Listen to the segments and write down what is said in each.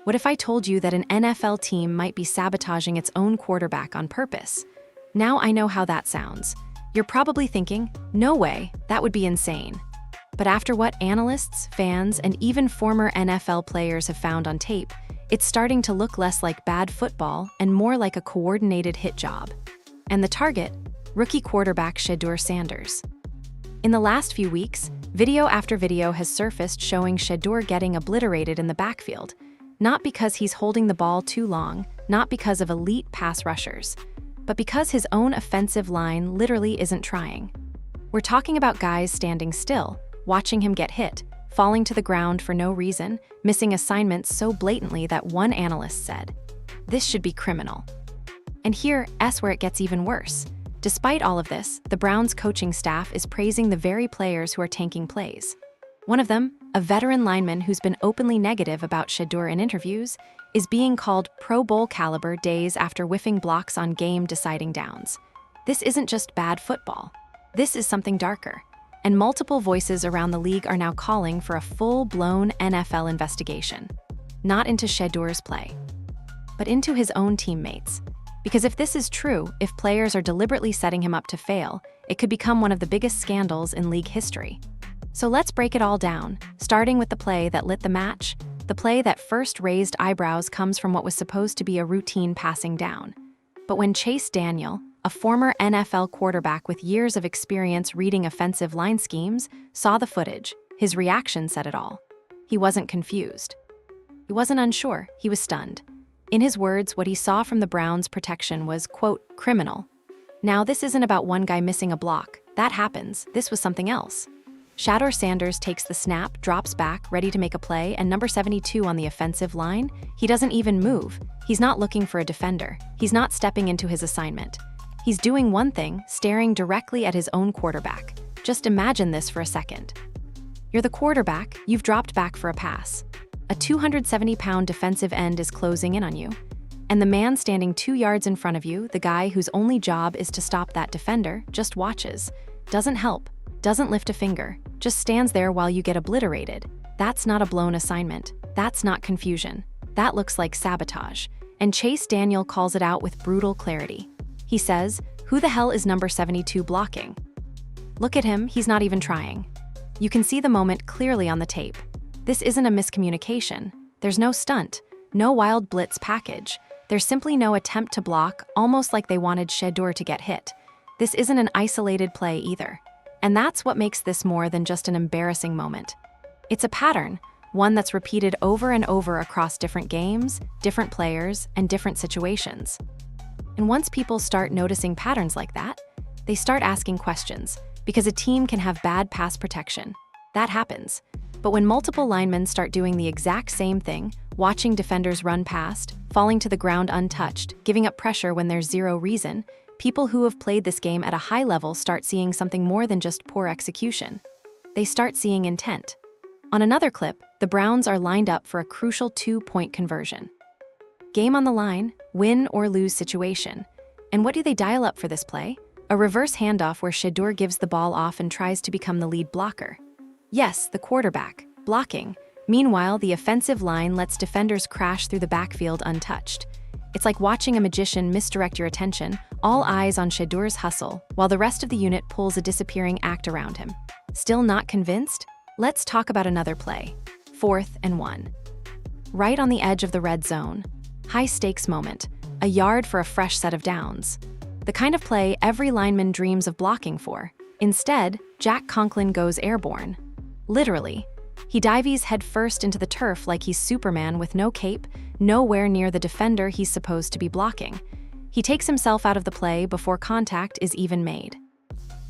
What if I told you that an NFL team might be sabotaging its own quarterback on purpose? Now I know how that sounds. You're probably thinking, no way, that would be insane. But after what analysts, fans, and even former NFL players have found on tape, it's starting to look less like bad football and more like a coordinated hit job. And the target? Rookie quarterback Shedeur Sanders. In the last few weeks, video after video has surfaced showing Shedeur getting obliterated in the backfield, not because he's holding the ball too long, not because of elite pass rushers, but because his own offensive line literally isn't trying. We're talking about guys standing still, watching him get hit, falling to the ground for no reason, missing assignments so blatantly that one analyst said, "This should be criminal." And here's where it gets even worse. Despite all of this, the Browns coaching staff is praising the very players who are tanking plays. One of them, a veteran lineman who's been openly negative about Shedeur in interviews, is being called Pro Bowl caliber days after whiffing blocks on game-deciding downs. This isn't just bad football. This is something darker. And multiple voices around the league are now calling for a full-blown NFL investigation. Not into Shedeur's play, but into his own teammates. Because if this is true, if players are deliberately setting him up to fail, it could become one of the biggest scandals in league history. So let's break it all down, starting with the play that lit the match. The play that first raised eyebrows comes from what was supposed to be a routine passing down. But when Chase Daniel, a former NFL quarterback with years of experience reading offensive line schemes, saw the footage, his reaction said it all. He wasn't confused. He wasn't unsure, he was stunned. In his words, what he saw from the Browns' protection was, quote, criminal. Now, this isn't about one guy missing a block. That happens. This was something else. Shedeur Sanders takes the snap, drops back, ready to make a play, and number 72 on the offensive line, he doesn't even move. He's not looking for a defender. He's not stepping into his assignment. He's doing one thing, staring directly at his own quarterback. Just imagine this for a second. You're the quarterback, you've dropped back for a pass. A 270-pound defensive end is closing in on you. And the man standing 2 yards in front of you, the guy whose only job is to stop that defender, just watches. Doesn't help, doesn't lift a finger, just stands there while you get obliterated. That's not a blown assignment. That's not confusion. That looks like sabotage. And Chase Daniel calls it out with brutal clarity. He says, "Who the hell is number 72 blocking?" Look at him, he's not even trying. You can see the moment clearly on the tape. This isn't a miscommunication. There's no stunt, no wild blitz package. There's simply no attempt to block, almost like they wanted Shedeur to get hit. This isn't an isolated play either. And that's what makes this more than just an embarrassing moment. It's a pattern, one that's repeated over and over across different games, different players, and different situations. And once people start noticing patterns like that, they start asking questions, because a team can have bad pass protection. That happens. But when multiple linemen start doing the exact same thing, watching defenders run past, falling to the ground untouched, giving up pressure when there's zero reason, people who have played this game at a high level start seeing something more than just poor execution. They start seeing intent. On another clip, the Browns are lined up for a crucial 2-point conversion. Game on the line, win or lose situation. And what do they dial up for this play? A reverse handoff where Shedeur gives the ball off and tries to become the lead blocker. Yes, the quarterback, blocking. Meanwhile, the offensive line lets defenders crash through the backfield untouched. It's like watching a magician misdirect your attention, all eyes on Shedeur's hustle, while the rest of the unit pulls a disappearing act around him. Still not convinced? Let's talk about another play. 4th and 1. Right on the edge of the red zone. High-stakes moment. A yard for a fresh set of downs. The kind of play every lineman dreams of blocking for. Instead, Jack Conklin goes airborne. Literally. He dives headfirst into the turf like he's Superman with no cape, nowhere near the defender he's supposed to be blocking. He takes himself out of the play before contact is even made.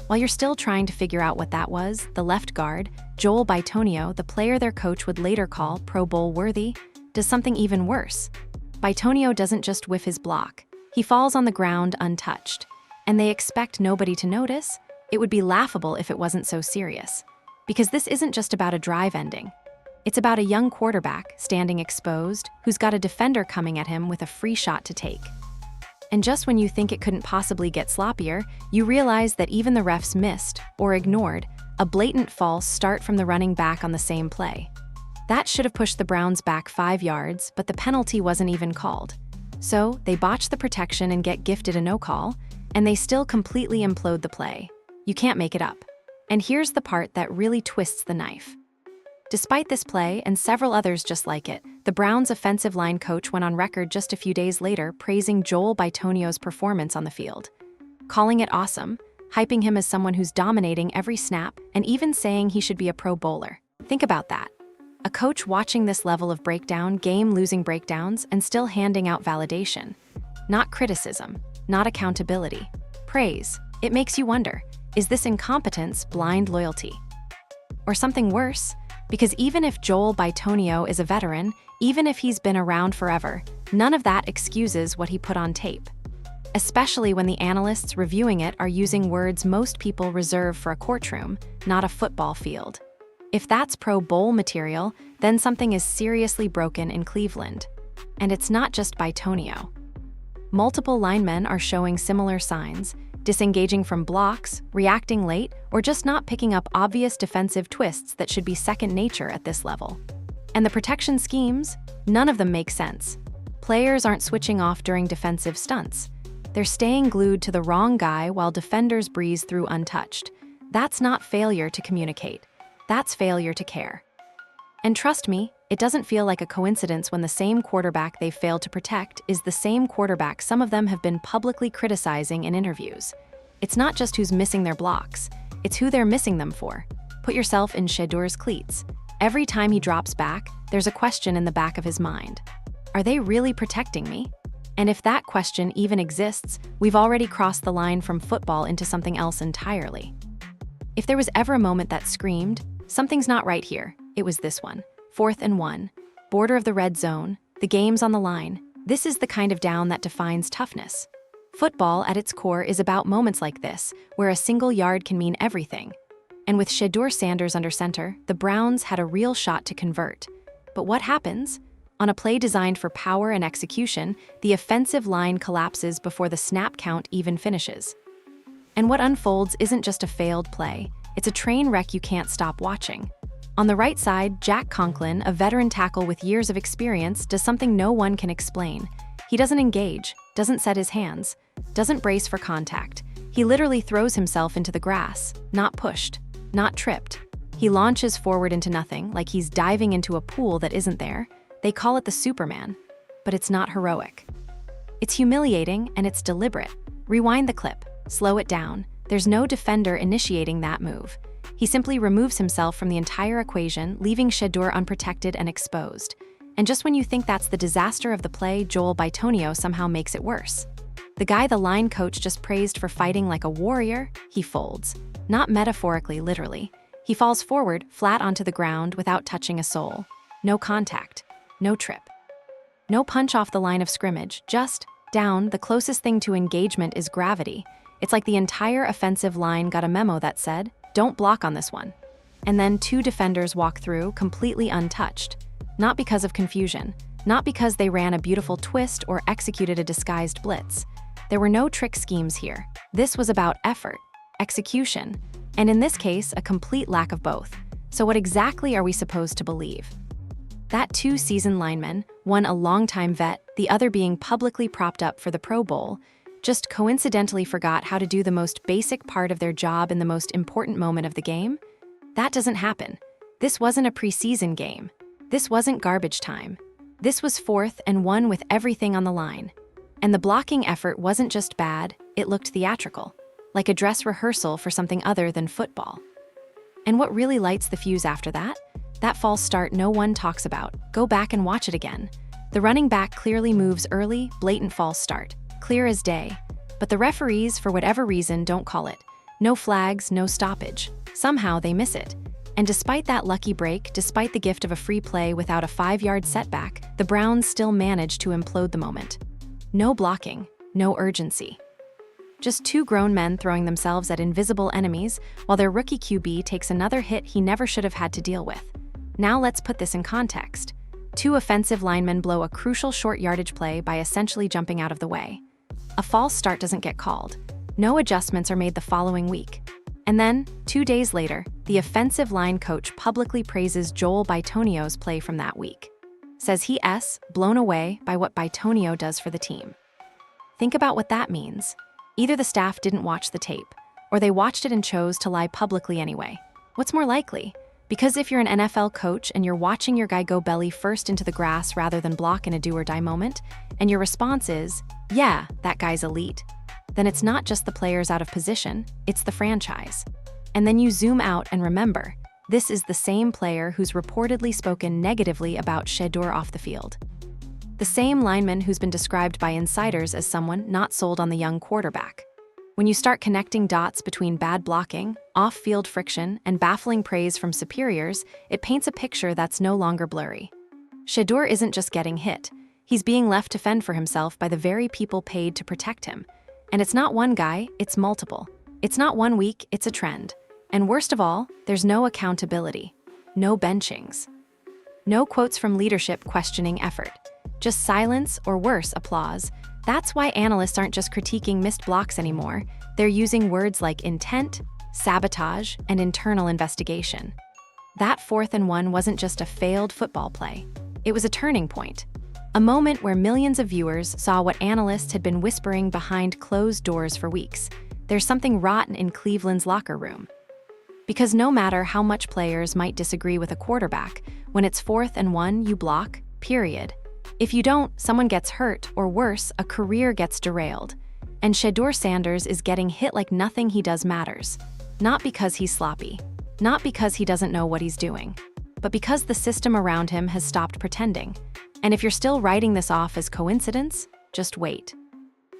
While you're still trying to figure out what that was, the left guard, Joel Bitonio, the player their coach would later call Pro Bowl worthy, does something even worse. Bitonio doesn't just whiff his block. He falls on the ground untouched. And they expect nobody to notice? It would be laughable if it wasn't so serious. Because this isn't just about a drive ending. It's about a young quarterback, standing exposed, who's got a defender coming at him with a free shot to take. And just when you think it couldn't possibly get sloppier, you realize that even the refs missed, or ignored, a blatant false start from the running back on the same play. That should have pushed the Browns back 5 yards, but the penalty wasn't even called. So, they botch the protection and get gifted a no call, and they still completely implode the play. You can't make it up. And here's the part that really twists the knife. Despite this play, and several others just like it, the Browns' offensive line coach went on record just a few days later praising Joel Bitonio's performance on the field, calling it awesome, hyping him as someone who's dominating every snap, and even saying he should be a Pro Bowler. Think about that. A coach watching this level of breakdown, game-losing breakdowns, and still handing out validation. Not criticism, not accountability. Praise. It makes you wonder, is this incompetence blind loyalty? Or something worse? Because even if Joel Bitonio is a veteran, even if he's been around forever, none of that excuses what he put on tape. Especially when the analysts reviewing it are using words most people reserve for a courtroom, not a football field. If that's Pro Bowl material, then something is seriously broken in Cleveland. And it's not just Bitonio. Multiple linemen are showing similar signs, disengaging from blocks, reacting late, or just not picking up obvious defensive twists that should be second nature at this level. And the protection schemes? None of them make sense. Players aren't switching off during defensive stunts. They're staying glued to the wrong guy while defenders breeze through untouched. That's not failure to communicate. That's failure to care. And trust me, it doesn't feel like a coincidence when the same quarterback they've failed to protect is the same quarterback some of them have been publicly criticizing in interviews. It's not just who's missing their blocks, it's who they're missing them for. Put yourself in Shedeur's cleats. Every time he drops back, there's a question in the back of his mind. Are they really protecting me? And if that question even exists, we've already crossed the line from football into something else entirely. If there was ever a moment that screamed, something's not right here, it was this one. 4th and 1, border of the red zone, the game's on the line. This is the kind of down that defines toughness. Football, at its core, is about moments like this, where a single yard can mean everything. And with Shedeur Sanders under center, the Browns had a real shot to convert. But what happens? On a play designed for power and execution, the offensive line collapses before the snap count even finishes. And what unfolds isn't just a failed play, it's a train wreck you can't stop watching. On the right side, Jack Conklin, a veteran tackle with years of experience, does something no one can explain. He doesn't engage, doesn't set his hands, doesn't brace for contact. He literally throws himself into the grass, not pushed, not tripped. He launches forward into nothing, like he's diving into a pool that isn't there. They call it the Superman, but it's not heroic. It's humiliating and it's deliberate. Rewind the clip, slow it down. There's no defender initiating that move. He simply removes himself from the entire equation, leaving Shedeur unprotected and exposed. And just when you think that's the disaster of the play, Joel Bitonio somehow makes it worse. The guy the line coach just praised for fighting like a warrior, he folds. Not metaphorically, literally. He falls forward, flat onto the ground, without touching a soul. No contact. No trip. No punch off the line of scrimmage, just down. The closest thing to engagement is gravity. It's like the entire offensive line got a memo that said, "Don't block on this one." And then 2 defenders walk through, completely untouched. Not because of confusion, not because they ran a beautiful twist or executed a disguised blitz. There were no trick schemes here. This was about effort, execution, and in this case, a complete lack of both. So what exactly are we supposed to believe? That 2 seasoned linemen, one a longtime vet, the other being publicly propped up for the Pro Bowl, just coincidentally forgot how to do the most basic part of their job in the most important moment of the game? That doesn't happen. This wasn't a preseason game. This wasn't garbage time. This was 4th and 1 with everything on the line. And the blocking effort wasn't just bad, it looked theatrical, like a dress rehearsal for something other than football. And what really lights the fuse after that? That false start no one talks about. Go back and watch it again. The running back clearly moves early, blatant false start. Clear as day. But the referees, for whatever reason, don't call it. No flags, no stoppage. Somehow they miss it. And despite that lucky break, despite the gift of a free play without a 5-yard setback, the Browns still managed to implode the moment. No blocking, no urgency. Just 2 grown men throwing themselves at invisible enemies while their rookie QB takes another hit he never should have had to deal with. Now let's put this in context. 2 offensive linemen blow a crucial short yardage play by essentially jumping out of the way. A false start doesn't get called. No adjustments are made the following week. And then, 2 days later, the offensive line coach publicly praises Joel Bitonio's play from that week. Says he's blown away by what Bitonio does for the team. Think about what that means. Either the staff didn't watch the tape, or they watched it and chose to lie publicly anyway. What's more likely? Because if you're an NFL coach and you're watching your guy go belly first into the grass rather than block in a do-or-die moment, and your response is, yeah, that guy's elite, then it's not just the players out of position, it's the franchise. And then you zoom out and remember, this is the same player who's reportedly spoken negatively about Shedeur off the field. The same lineman who's been described by insiders as someone not sold on the young quarterback. When you start connecting dots between bad blocking, off-field friction, and baffling praise from superiors, it paints a picture that's no longer blurry. Shedeur isn't just getting hit. He's being left to fend for himself by the very people paid to protect him. And it's not one guy, it's multiple. It's not 1 week, it's a trend. And worst of all, there's no accountability, no benchings. No quotes from leadership questioning effort. Just silence or worse, applause. That's why analysts aren't just critiquing missed blocks anymore. They're using words like intent, sabotage, and internal investigation. That 4th and 1 wasn't just a failed football play. It was a turning point. A moment where millions of viewers saw what analysts had been whispering behind closed doors for weeks. There's something rotten in Cleveland's locker room. Because no matter how much players might disagree with a quarterback, when it's 4th and 1, you block, period. If you don't, someone gets hurt, or worse, a career gets derailed. And Shedeur Sanders is getting hit like nothing he does matters. Not because he's sloppy, not because he doesn't know what he's doing, but because the system around him has stopped pretending. And if you're still writing this off as coincidence, just wait.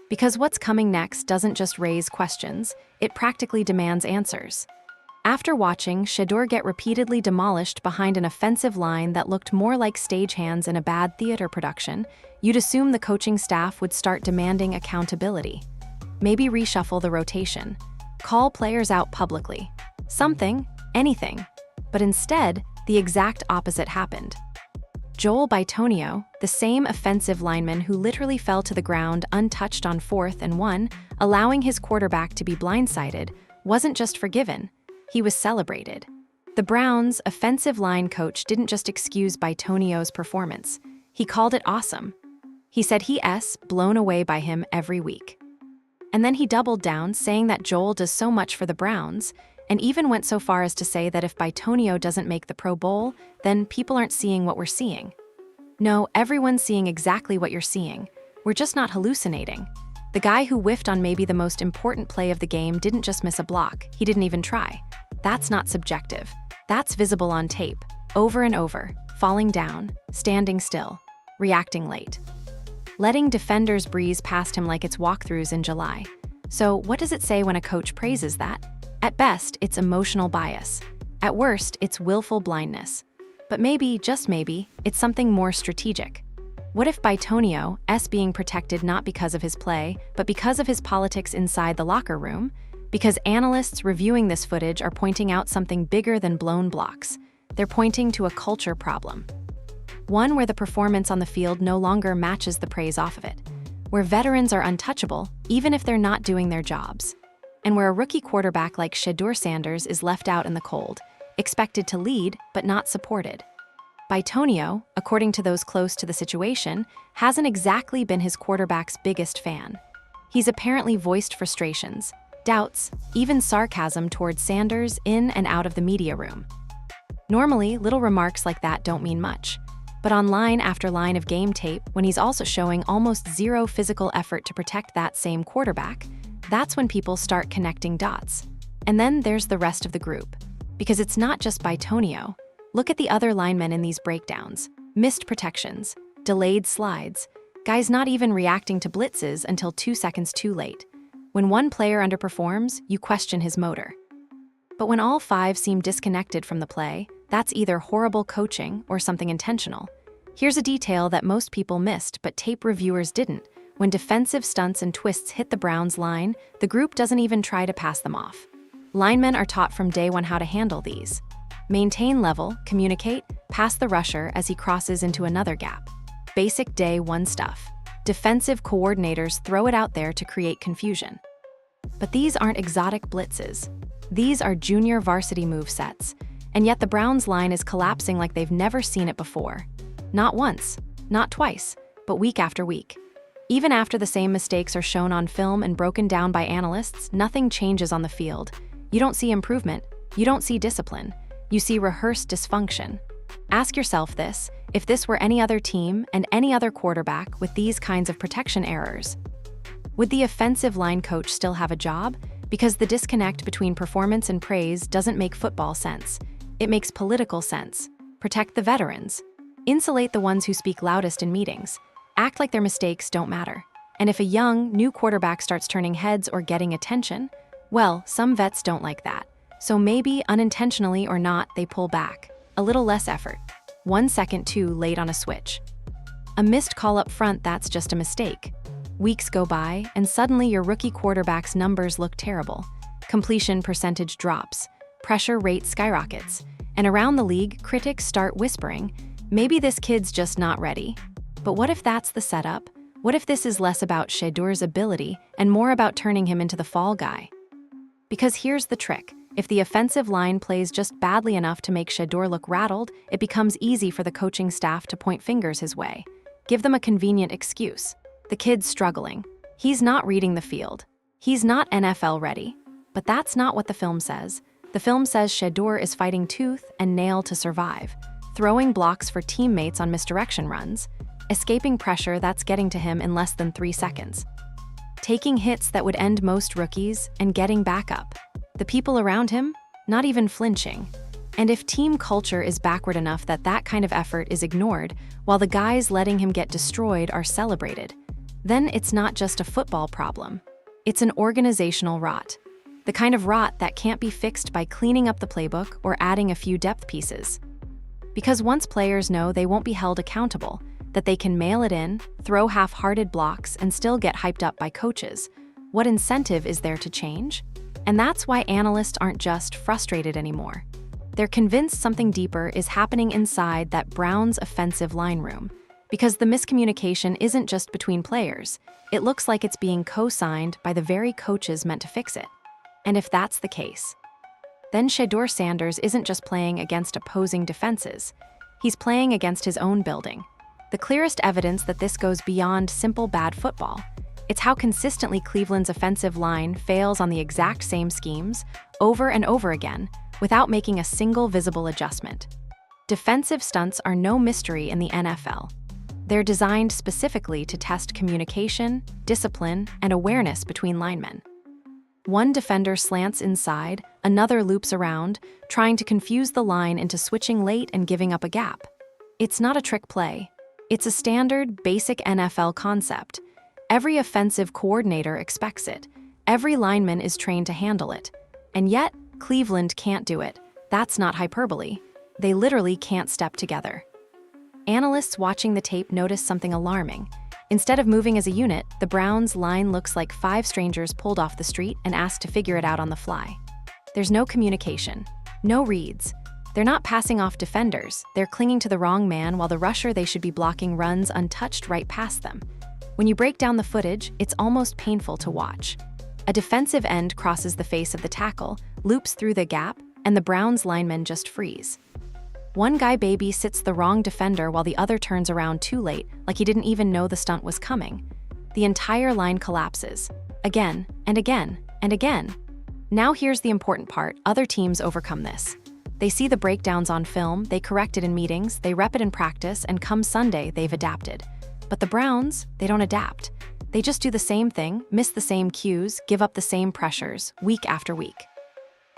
Because what's coming next doesn't just raise questions, it practically demands answers. After watching Shedeur get repeatedly demolished behind an offensive line that looked more like stagehands in a bad theater production, you'd assume the coaching staff would start demanding accountability. Maybe reshuffle the rotation. Call players out publicly. Something, anything. But instead, the exact opposite happened. Joel Bitonio, the same offensive lineman who literally fell to the ground untouched on 4th and 1, allowing his quarterback to be blindsided, wasn't just forgiven. He was celebrated. The Browns' offensive line coach didn't just excuse Bitonio's performance. He called it awesome. He said he's blown away by him every week. And then he doubled down, saying that Joel does so much for the Browns, and even went so far as to say that if Bitonio doesn't make the Pro Bowl, then people aren't seeing what we're seeing. No, everyone's seeing exactly what you're seeing. We're just not hallucinating. The guy who whiffed on maybe the most important play of the game didn't just miss a block, he didn't even try. That's not subjective. That's visible on tape, over and over, falling down, standing still, reacting late. Letting defenders breeze past him like it's walkthroughs in July. So what does it say when a coach praises that? At best, it's emotional bias. At worst, it's willful blindness. But maybe, just maybe, it's something more strategic. What if Bitonio's being protected not because of his play, but because of his politics inside the locker room? Because analysts reviewing this footage are pointing out something bigger than blown blocks. They're pointing to a culture problem. One where the performance on the field no longer matches the praise off of it. Where veterans are untouchable, even if they're not doing their jobs. And where a rookie quarterback like Shedeur Sanders is left out in the cold, expected to lead, but not supported. Bitonio, according to those close to the situation, hasn't exactly been his quarterback's biggest fan. He's apparently voiced frustrations, doubts, even sarcasm towards Sanders in and out of the media room. Normally, little remarks like that don't mean much. But on line after line of game tape, when he's also showing almost zero physical effort to protect that same quarterback, that's when people start connecting dots. And then there's the rest of the group. Because it's not just Bitonio. Look at the other linemen in these breakdowns. Missed protections, delayed slides, guys not even reacting to blitzes until 2 seconds too late. When one player underperforms, you question his motor. But when all 5 seem disconnected from the play, that's either horrible coaching or something intentional. Here's a detail that most people missed, but tape reviewers didn't. When defensive stunts and twists hit the Browns' line, the group doesn't even try to pass them off. Linemen are taught from day one how to handle these. Maintain level, communicate, pass the rusher as he crosses into another gap. Basic day one stuff. Defensive coordinators throw it out there to create confusion. But these aren't exotic blitzes. These are junior varsity move sets, and yet the Browns' line is collapsing like they've never seen it before. Not once, not twice, but week after week. Even after the same mistakes are shown on film and broken down by analysts, nothing changes on the field. You don't see improvement, you don't see discipline, you see rehearsed dysfunction. Ask yourself this: if this were any other team and any other quarterback with these kinds of protection errors, would the offensive line coach still have a job? Because the disconnect between performance and praise doesn't make football sense. It makes political sense. Protect the veterans. Insulate the ones who speak loudest in meetings. Act like their mistakes don't matter. And if a young, new quarterback starts turning heads or getting attention, well, some vets don't like that. So maybe, unintentionally or not, they pull back. A little less effort. 1 second too late on a switch. A missed call up front, that's just a mistake. Weeks go by, and suddenly your rookie quarterback's numbers look terrible. Completion percentage drops. Pressure rate skyrockets. And around the league, critics start whispering, maybe this kid's just not ready. But what if that's the setup? What if this is less about Shedeur's ability and more about turning him into the fall guy? Because here's the trick. If the offensive line plays just badly enough to make Shedeur look rattled, it becomes easy for the coaching staff to point fingers his way. Give them a convenient excuse. The kid's struggling. He's not reading the field. He's not NFL ready. But that's not what the film says. The film says Shedeur is fighting tooth and nail to survive, throwing blocks for teammates on misdirection runs, escaping pressure that's getting to him in less than 3 seconds, taking hits that would end most rookies and getting back up. The people around him, not even flinching. And if team culture is backward enough that that kind of effort is ignored, while the guys letting him get destroyed are celebrated, then it's not just a football problem. It's an organizational rot. The kind of rot that can't be fixed by cleaning up the playbook or adding a few depth pieces. Because once players know they won't be held accountable, that they can mail it in, throw half-hearted blocks, and still get hyped up by coaches, what incentive is there to change? And that's why analysts aren't just frustrated anymore. They're convinced something deeper is happening inside that Browns offensive line room. Because the miscommunication isn't just between players, it looks like it's being co-signed by the very coaches meant to fix it. And if that's the case, then Shedeur Sanders isn't just playing against opposing defenses, he's playing against his own building. The clearest evidence that this goes beyond simple bad football. It's how consistently Cleveland's offensive line fails on the exact same schemes, over and over again, without making a single visible adjustment. Defensive stunts are no mystery in the NFL. They're designed specifically to test communication, discipline, and awareness between linemen. One defender slants inside, another loops around, trying to confuse the line into switching late and giving up a gap. It's not a trick play. It's a standard, basic NFL concept. Every offensive coordinator expects it. Every lineman is trained to handle it. And yet, Cleveland can't do it. That's not hyperbole. They literally can't step together. Analysts watching the tape notice something alarming. Instead of moving as a unit, the Browns' line looks like 5 strangers pulled off the street and asked to figure it out on the fly. There's no communication, no reads. They're not passing off defenders, they're clinging to the wrong man while the rusher they should be blocking runs untouched right past them. When you break down the footage, it's almost painful to watch. A defensive end crosses the face of the tackle, loops through the gap, and the Browns linemen just freeze. One guy babysits the wrong defender while the other turns around too late, like he didn't even know the stunt was coming. The entire line collapses. Again, and again, and again. Now here's the important part: other teams overcome this. They see the breakdowns on film, they correct it in meetings, they rep it in practice, and come Sunday, they've adapted. But the Browns, they don't adapt. They just do the same thing, miss the same cues, give up the same pressures, week after week.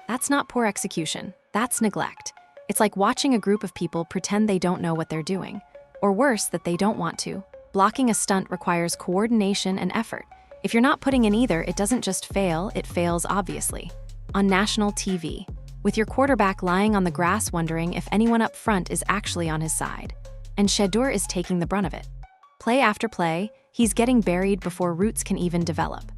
That's not poor execution, that's neglect. It's like watching a group of people pretend they don't know what they're doing. Or worse, that they don't want to. Blocking a stunt requires coordination and effort. If you're not putting in either, it doesn't just fail, it fails obviously. On national TV, with your quarterback lying on the grass wondering if anyone up front is actually on his side. And Shedeur is taking the brunt of it. Play after play, he's getting buried before roots can even develop.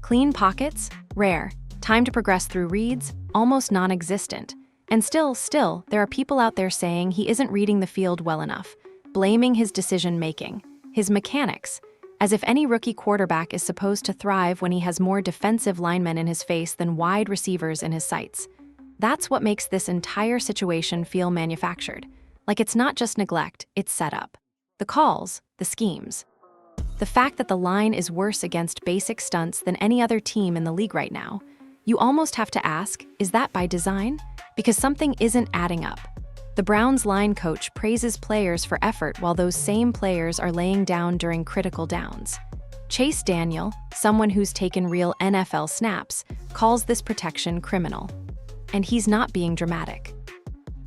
Clean pockets? Rare. Time to progress through reads? Almost non-existent. And still, there are people out there saying he isn't reading the field well enough, blaming his decision-making, his mechanics. As if any rookie quarterback is supposed to thrive when he has more defensive linemen in his face than wide receivers in his sights. That's what makes this entire situation feel manufactured. Like it's not just neglect, it's set up. The calls, the schemes. The fact that the line is worse against basic stunts than any other team in the league right now. You almost have to ask, is that by design? Because something isn't adding up. The Browns line coach praises players for effort while those same players are laying down during critical downs. Chase Daniel, someone who's taken real NFL snaps, calls this protection criminal. And he's not being dramatic.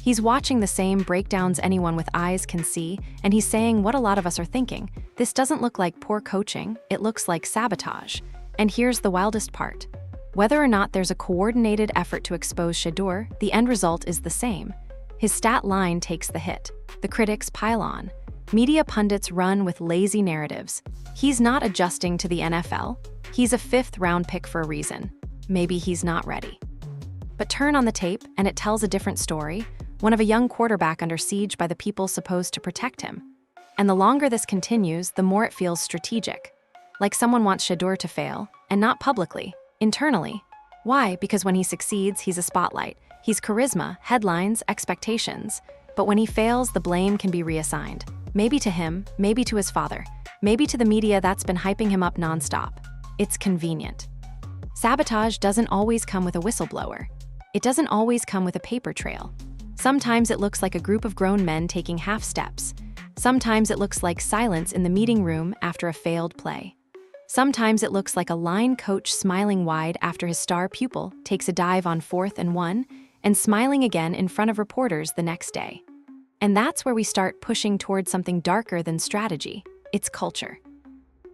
He's watching the same breakdowns anyone with eyes can see, and he's saying what a lot of us are thinking. This doesn't look like poor coaching, it looks like sabotage. And here's the wildest part. Whether or not there's a coordinated effort to expose Shedeur, the end result is the same. His stat line takes the hit. The critics pile on. Media pundits run with lazy narratives. He's not adjusting to the NFL. He's a fifth-round pick for a reason. Maybe he's not ready. But turn on the tape, and it tells a different story, one of a young quarterback under siege by the people supposed to protect him. And the longer this continues, the more it feels strategic. Like someone wants Shedeur to fail, and not publicly, internally. Why? Because when he succeeds, he's a spotlight. He's charisma, headlines, expectations. But when he fails, the blame can be reassigned. Maybe to him, maybe to his father, maybe to the media that's been hyping him up nonstop. It's convenient. Sabotage doesn't always come with a whistleblower. It doesn't always come with a paper trail. Sometimes it looks like a group of grown men taking half steps. Sometimes it looks like silence in the meeting room after a failed play. Sometimes it looks like a line coach smiling wide after his star pupil takes a dive on 4th and 1, and smiling again in front of reporters the next day. And that's where we start pushing towards something darker than strategy. It's culture.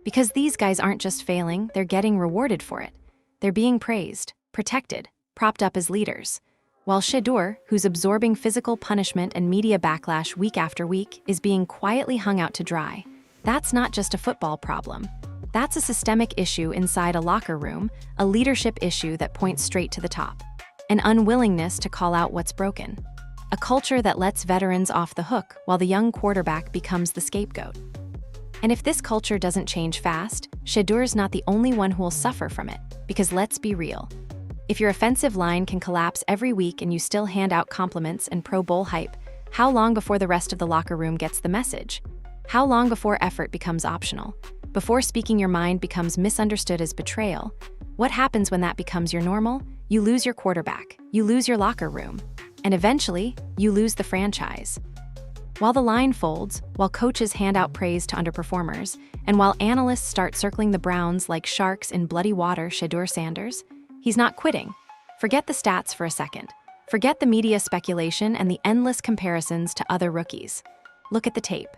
Because these guys aren't just failing, they're getting rewarded for it. They're being praised, protected, propped up as leaders. While Shedeur, who's absorbing physical punishment and media backlash week after week, is being quietly hung out to dry. That's not just a football problem. That's a systemic issue inside a locker room, a leadership issue that points straight to the top. An unwillingness to call out what's broken. A culture that lets veterans off the hook while the young quarterback becomes the scapegoat. And if this culture doesn't change fast, Shedeur's not the only one who will suffer from it, because let's be real. If your offensive line can collapse every week and you still hand out compliments and Pro Bowl hype, how long before the rest of the locker room gets the message? How long before effort becomes optional? Before speaking your mind becomes misunderstood as betrayal? What happens when that becomes your normal? You lose your quarterback, you lose your locker room, and eventually, you lose the franchise. While the line folds, while coaches hand out praise to underperformers, and while analysts start circling the Browns like sharks in bloody water, Shedeur Sanders, he's not quitting. Forget the stats for a second. Forget the media speculation and the endless comparisons to other rookies. Look at the tape.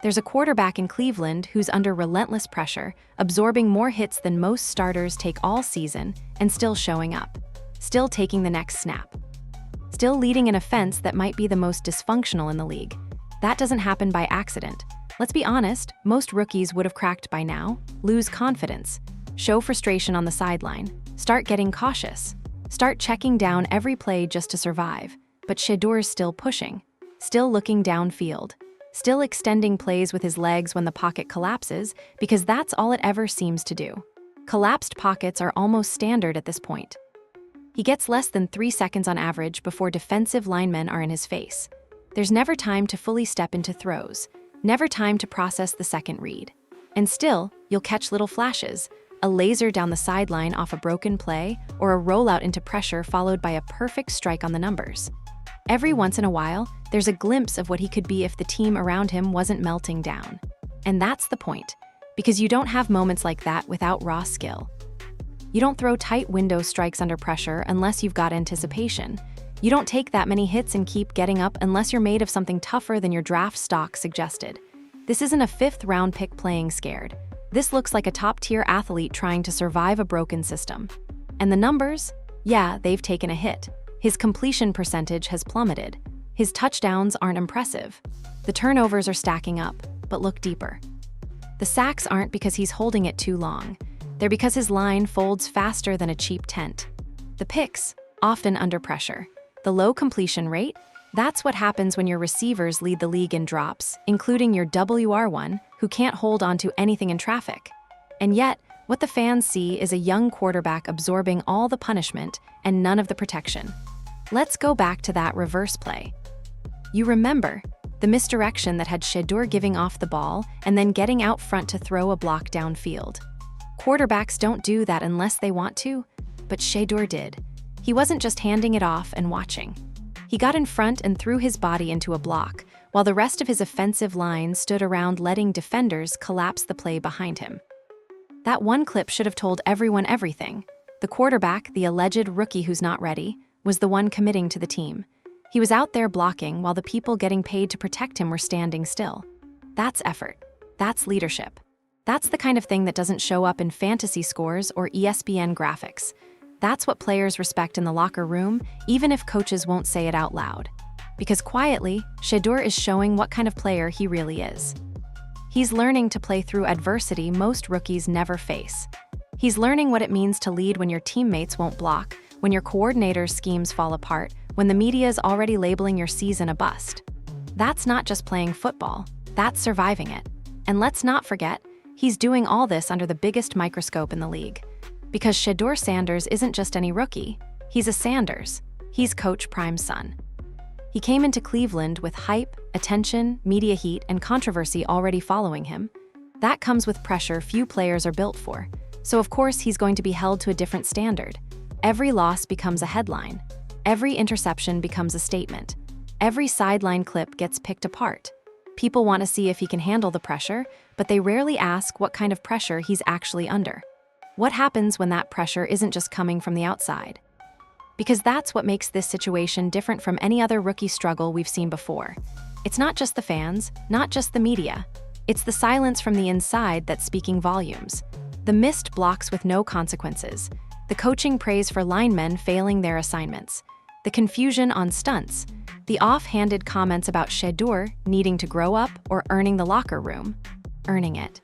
There's a quarterback in Cleveland who's under relentless pressure, absorbing more hits than most starters take all season, and still showing up. Still taking the next snap. Still leading an offense that might be the most dysfunctional in the league. That doesn't happen by accident. Let's be honest, most rookies would have cracked by now, lose confidence, show frustration on the sideline, start getting cautious, start checking down every play just to survive. But Shedeur's still pushing, still looking downfield, still extending plays with his legs when the pocket collapses, because that's all it ever seems to do. Collapsed pockets are almost standard at this point. He gets less than 3 seconds on average before defensive linemen are in his face. There's never time to fully step into throws, never time to process the second read. And still, you'll catch little flashes, a laser down the sideline off a broken play, or a rollout into pressure followed by a perfect strike on the numbers. Every once in a while, there's a glimpse of what he could be if the team around him wasn't melting down. And that's the point, because you don't have moments like that without raw skill. You don't throw tight window strikes under pressure unless you've got anticipation. You don't take that many hits and keep getting up unless you're made of something tougher than your draft stock suggested. This isn't a 5th-round pick playing scared. This looks like a top-tier athlete trying to survive a broken system. And the numbers? Yeah, they've taken a hit. His completion percentage has plummeted. His touchdowns aren't impressive. The turnovers are stacking up, but look deeper. The sacks aren't because he's holding it too long. They're because his line folds faster than a cheap tent. The picks, often under pressure. The low completion rate? That's what happens when your receivers lead the league in drops, including your WR1, who can't hold on to anything in traffic. And yet, what the fans see is a young quarterback absorbing all the punishment and none of the protection. Let's go back to that reverse play. You remember the misdirection that had Shedeur giving off the ball and then getting out front to throw a block downfield. Quarterbacks don't do that unless they want to, but Shedeur did. He wasn't just handing it off and watching. He got in front and threw his body into a block, while the rest of his offensive line stood around letting defenders collapse the play behind him. That one clip should have told everyone everything. The quarterback, the alleged rookie who's not ready, was the one committing to the team. He was out there blocking while the people getting paid to protect him were standing still. That's effort. That's leadership. That's the kind of thing that doesn't show up in fantasy scores or ESPN graphics. That's what players respect in the locker room, even if coaches won't say it out loud. Because quietly, Shedeur is showing what kind of player he really is. He's learning to play through adversity most rookies never face. He's learning what it means to lead when your teammates won't block, when your coordinator's schemes fall apart, when the media is already labeling your season a bust. That's not just playing football, that's surviving it. And let's not forget, he's doing all this under the biggest microscope in the league. Because Shedeur Sanders isn't just any rookie, he's a Sanders. He's Coach Prime's son. He came into Cleveland with hype, attention, media heat, and controversy already following him. That comes with pressure few players are built for, so of course he's going to be held to a different standard. Every loss becomes a headline. Every interception becomes a statement. Every sideline clip gets picked apart. People want to see if he can handle the pressure, but they rarely ask what kind of pressure he's actually under. What happens when that pressure isn't just coming from the outside? Because that's what makes this situation different from any other rookie struggle we've seen before. It's not just the fans, not just the media. It's the silence from the inside that's speaking volumes. The missed blocks with no consequences. The coaching praise for linemen failing their assignments. The confusion on stunts. The off-handed comments about Shedeur needing to grow up or earning the locker room. Earning it.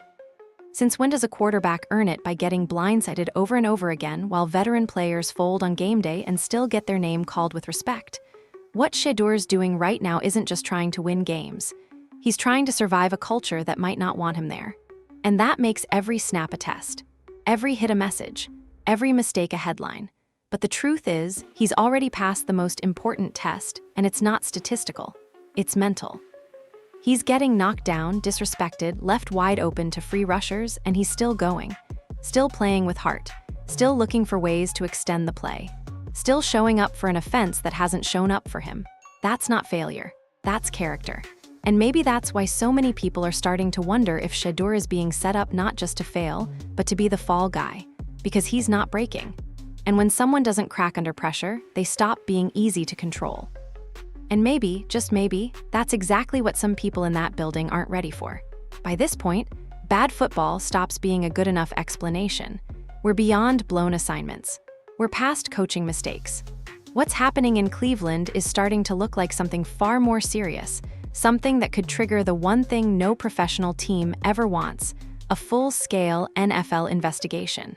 Since when does a quarterback earn it by getting blindsided over and over again while veteran players fold on game day and still get their name called with respect? What Shedeur's doing right now isn't just trying to win games. He's trying to survive a culture that might not want him there. And that makes every snap a test. Every hit a message. Every mistake a headline. But the truth is, he's already passed the most important test, and it's not statistical. It's mental. He's getting knocked down, disrespected, left wide open to free rushers, and he's still going. Still playing with heart. Still looking for ways to extend the play. Still showing up for an offense that hasn't shown up for him. That's not failure. That's character. And maybe that's why so many people are starting to wonder if Shedeur is being set up not just to fail, but to be the fall guy. Because he's not breaking. And when someone doesn't crack under pressure, they stop being easy to control. And maybe, just maybe, that's exactly what some people in that building aren't ready for. By this point, bad football stops being a good enough explanation. We're beyond blown assignments. We're past coaching mistakes. What's happening in Cleveland is starting to look like something far more serious, something that could trigger the one thing no professional team ever wants, a full-scale NFL investigation.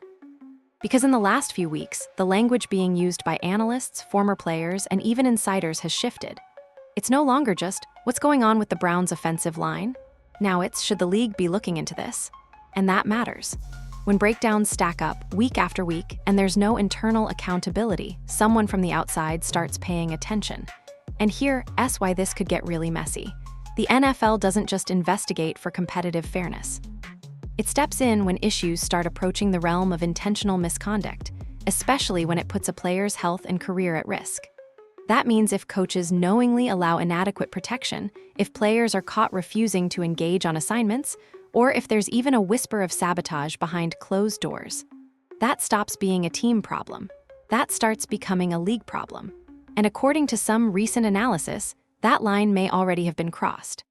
Because in the last few weeks, the language being used by analysts, former players, and even insiders has shifted. It's no longer just, what's going on with the Browns' offensive line? Now it's, should the league be looking into this? And that matters. When breakdowns stack up week after week and there's no internal accountability, someone from the outside starts paying attention. And here's why this could get really messy. The NFL doesn't just investigate for competitive fairness. It steps in when issues start approaching the realm of intentional misconduct, especially when it puts a player's health and career at risk. That means if coaches knowingly allow inadequate protection, if players are caught refusing to engage on assignments, or if there's even a whisper of sabotage behind closed doors. That stops being a team problem. That starts becoming a league problem. And according to some recent analysis, that line may already have been crossed.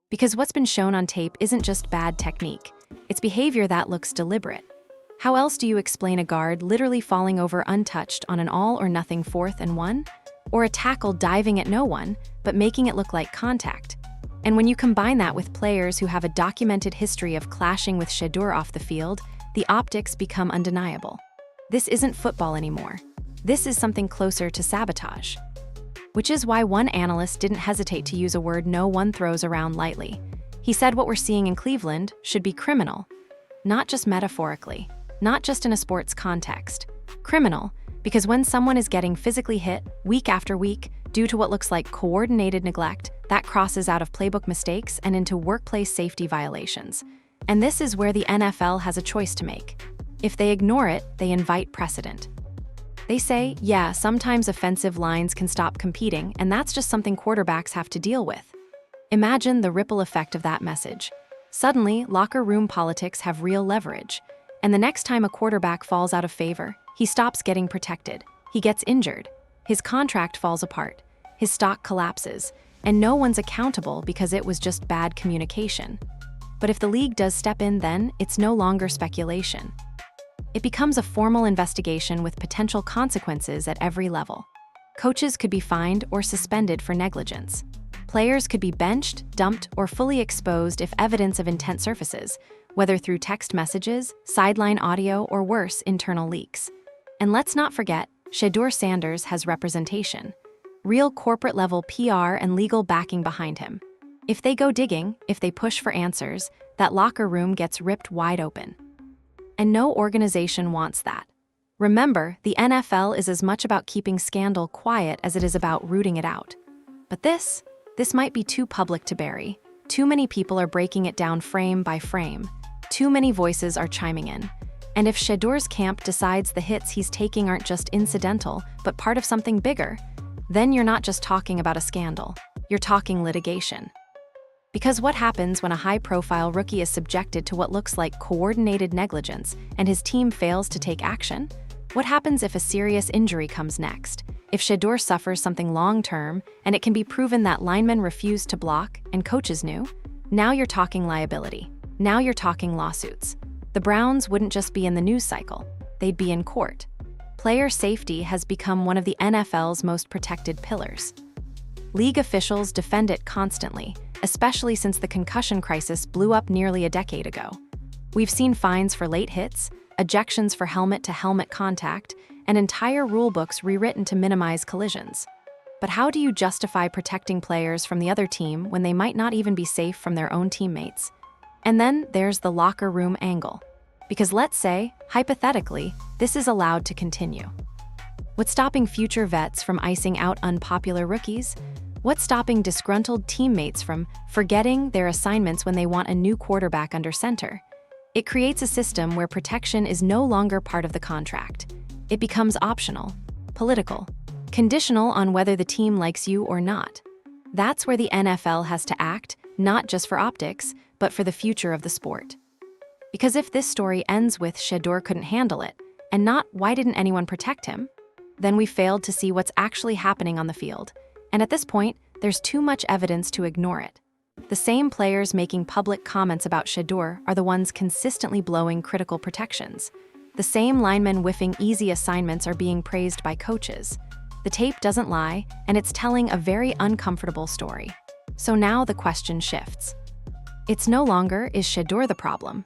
Because what's been shown on tape isn't just bad technique. It's behavior that looks deliberate. How else do you explain a guard literally falling over untouched on an all-or-nothing 4th and 1? Or a tackle diving at no one, but making it look like contact? And when you combine that with players who have a documented history of clashing with Shedeur off the field, the optics become undeniable. This isn't football anymore. This is something closer to sabotage. Which is why one analyst didn't hesitate to use a word no one throws around lightly. He said what we're seeing in Cleveland should be criminal, not just metaphorically, not just in a sports context. Criminal, because when someone is getting physically hit week after week due to what looks like coordinated neglect, that crosses out of playbook mistakes and into workplace safety violations. And this is where the NFL has a choice to make. If they ignore it, they invite precedent. They say, yeah, sometimes offensive lines can stop competing, and that's just something quarterbacks have to deal with. Imagine the ripple effect of that message. Suddenly, locker room politics have real leverage, and the next time a quarterback falls out of favor, he stops getting protected. He gets injured. His contract falls apart. His stock collapses, and no one's accountable because it was just bad communication. But if the league does step in, then it's no longer speculation. It becomes a formal investigation with potential consequences at every level. Coaches could be fined or suspended for negligence. Players could be benched, dumped, or fully exposed if evidence of intent surfaces, whether through text messages, sideline audio, or worse, internal leaks. And let's not forget, Shedeur Sanders has representation. Real corporate-level PR and legal backing behind him. If they go digging, if they push for answers, that locker room gets ripped wide open. And no organization wants that. Remember, the NFL is as much about keeping scandal quiet as it is about rooting it out. But this might be too public to bury. Too many people are breaking it down frame by frame. Too many voices are chiming in. And if Shedeur's camp decides the hits he's taking aren't just incidental, but part of something bigger, then you're not just talking about a scandal. You're talking litigation. Because what happens when a high-profile rookie is subjected to what looks like coordinated negligence and his team fails to take action? What happens if a serious injury comes next? If Shedeur suffers something long-term and it can be proven that linemen refused to block and coaches knew? Now you're talking liability. Now you're talking lawsuits. The Browns wouldn't just be in the news cycle, they'd be in court. Player safety has become one of the NFL's most protected pillars. League officials defend it constantly, especially since the concussion crisis blew up nearly a decade ago. We've seen fines for late hits, ejections for helmet-to-helmet contact, and entire rulebooks rewritten to minimize collisions. But how do you justify protecting players from the other team when they might not even be safe from their own teammates? And then there's the locker room angle. Because let's say, hypothetically, this is allowed to continue. What's stopping future vets from icing out unpopular rookies? What's stopping disgruntled teammates from forgetting their assignments when they want a new quarterback under center? It creates a system where protection is no longer part of the contract. It becomes optional, political, conditional on whether the team likes you or not. That's where the NFL has to act, not just for optics, but for the future of the sport. Because if this story ends with Shedeur couldn't handle it, and not why didn't anyone protect him, then we failed to see what's actually happening on the field. And at this point, there's too much evidence to ignore it. The same players making public comments about Shedeur are the ones consistently blowing critical protections. The same linemen whiffing easy assignments are being praised by coaches. The tape doesn't lie, and it's telling a very uncomfortable story. So now the question shifts. It's no longer, is Shedeur the problem?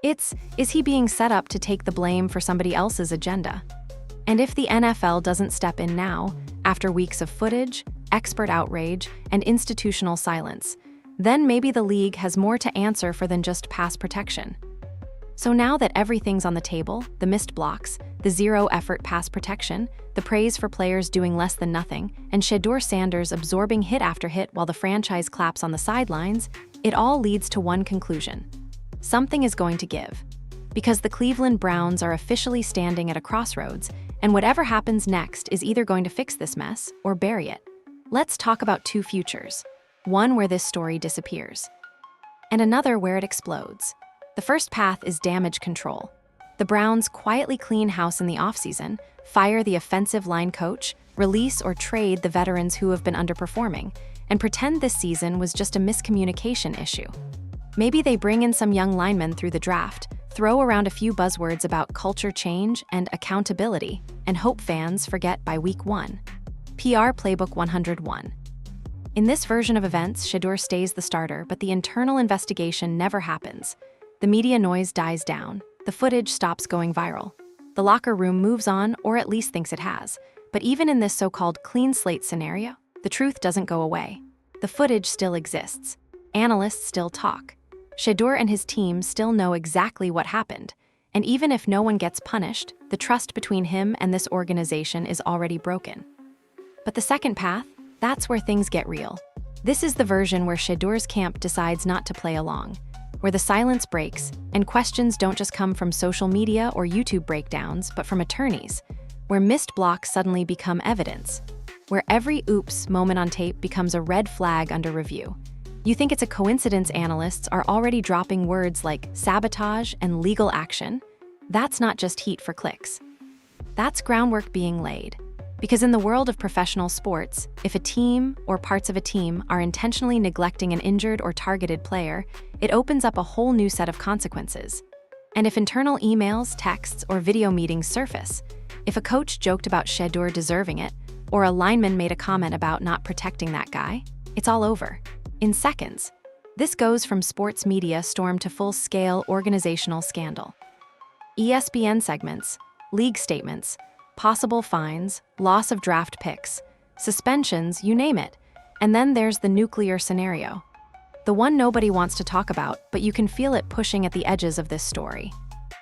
It's, is he being set up to take the blame for somebody else's agenda? And if the NFL doesn't step in now, after weeks of footage, expert outrage, and institutional silence, then maybe the league has more to answer for than just pass protection. So now that everything's on the table, the missed blocks, the zero-effort pass protection, the praise for players doing less than nothing, and Shedeur Sanders absorbing hit after hit while the franchise claps on the sidelines, it all leads to one conclusion. Something is going to give. Because the Cleveland Browns are officially standing at a crossroads, and whatever happens next is either going to fix this mess or bury it. Let's talk about two futures. One where this story disappears, and another where it explodes. The first path is damage control. The Browns quietly clean house in the offseason, fire the offensive line coach, release or trade the veterans who have been underperforming, and pretend this season was just a miscommunication issue. Maybe they bring in some young linemen through the draft, throw around a few buzzwords about culture change and accountability, and hope fans forget by week 1. PR Playbook 101. In this version of events, Shedeur stays the starter, but the internal investigation never happens. The media noise dies down. The footage stops going viral. The locker room moves on, or at least thinks it has. But even in this so-called clean slate scenario, the truth doesn't go away. The footage still exists. Analysts still talk. Shedeur and his team still know exactly what happened, and even if no one gets punished, the trust between him and this organization is already broken. But the second path, that's where things get real. This is the version where Shedeur's camp decides not to play along, where the silence breaks, and questions don't just come from social media or YouTube breakdowns, but from attorneys, where missed blocks suddenly become evidence, where every oops moment on tape becomes a red flag under review. You think it's a coincidence analysts are already dropping words like sabotage and legal action? That's not just heat for clicks. That's groundwork being laid. Because in the world of professional sports, if a team or parts of a team are intentionally neglecting an injured or targeted player, it opens up a whole new set of consequences. And if internal emails, texts, or video meetings surface, if a coach joked about Shedeur deserving it, or a lineman made a comment about not protecting that guy, it's all over. In seconds. This goes from sports media storm to full-scale organizational scandal. ESPN segments, league statements, possible fines, loss of draft picks, suspensions, you name it. And then there's the nuclear scenario. The one nobody wants to talk about, but you can feel it pushing at the edges of this story.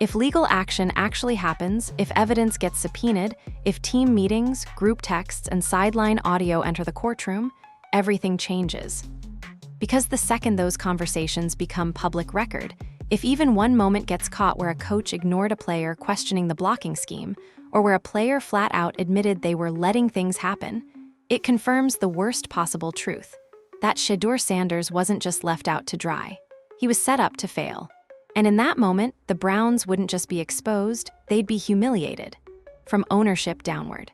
If legal action actually happens, if evidence gets subpoenaed, if team meetings, group texts, and sideline audio enter the courtroom, everything changes. Because the second those conversations become public record, if even one moment gets caught where a coach ignored a player questioning the blocking scheme, or where a player flat out admitted they were letting things happen, it confirms the worst possible truth, that Shedeur Sanders wasn't just left out to dry. He was set up to fail. And in that moment, the Browns wouldn't just be exposed, they'd be humiliated, from ownership downward.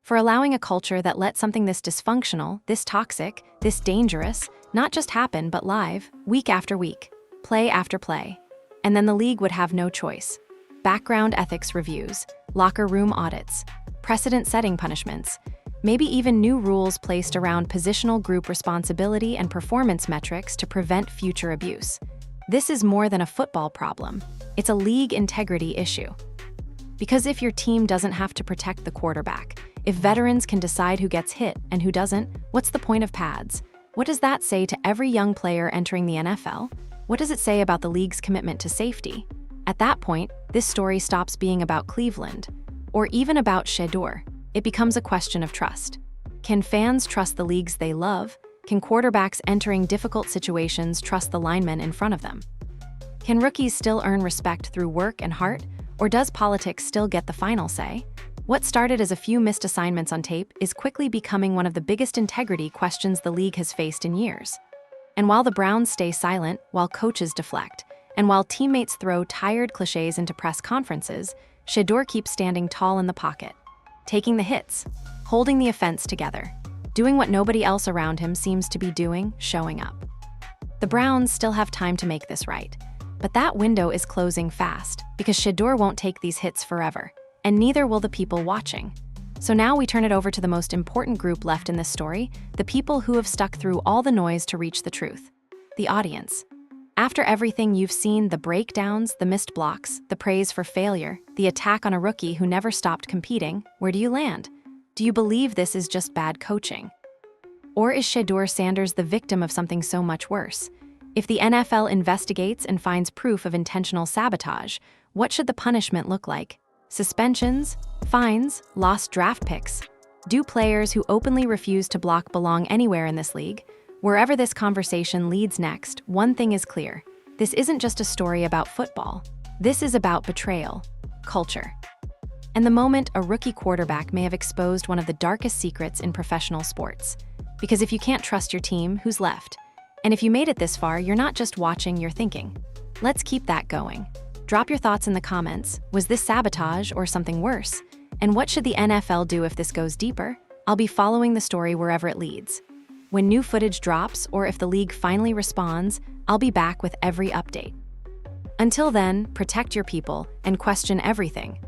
For allowing a culture that let something this dysfunctional, this toxic, this dangerous, not just happen but live, week after week, play after play. And then the league would have no choice. Background ethics reviews, locker room audits, precedent-setting punishments, maybe even new rules placed around positional group responsibility and performance metrics to prevent future abuse. This is more than a football problem. It's a league integrity issue. Because if your team doesn't have to protect the quarterback, if veterans can decide who gets hit and who doesn't, what's the point of pads? What does that say to every young player entering the NFL? What does it say about the league's commitment to safety? At that point, this story stops being about Cleveland, or even about Shedeur. It becomes a question of trust. Can fans trust the leagues they love? Can quarterbacks entering difficult situations trust the linemen in front of them? Can rookies still earn respect through work and heart, or does politics still get the final say? What started as a few missed assignments on tape is quickly becoming one of the biggest integrity questions the league has faced in years. And while the Browns stay silent, while coaches deflect, and while teammates throw tired cliches into press conferences, Shedeur keeps standing tall in the pocket, taking the hits, holding the offense together, doing what nobody else around him seems to be doing, showing up. The Browns still have time to make this right, but that window is closing fast because Shedeur won't take these hits forever, and neither will the people watching. So now we turn it over to the most important group left in this story, the people who have stuck through all the noise to reach the truth, the audience. After everything you've seen, the breakdowns, the missed blocks, the praise for failure, the attack on a rookie who never stopped competing, where do you land? Do you believe this is just bad coaching? Or is Shedeur Sanders the victim of something so much worse? If the NFL investigates and finds proof of intentional sabotage, what should the punishment look like? Suspensions? Fines? Lost draft picks? Do players who openly refuse to block belong anywhere in this league? Wherever this conversation leads next, one thing is clear. This isn't just a story about football. This is about betrayal, culture, and the moment a rookie quarterback may have exposed one of the darkest secrets in professional sports. Because if you can't trust your team, who's left? And if you made it this far, you're not just watching, you're thinking. Let's keep that going. Drop your thoughts in the comments. Was this sabotage or something worse? And what should the NFL do if this goes deeper? I'll be following the story wherever it leads. When new footage drops or if the league finally responds, I'll be back with every update. Until then, protect your people and question everything.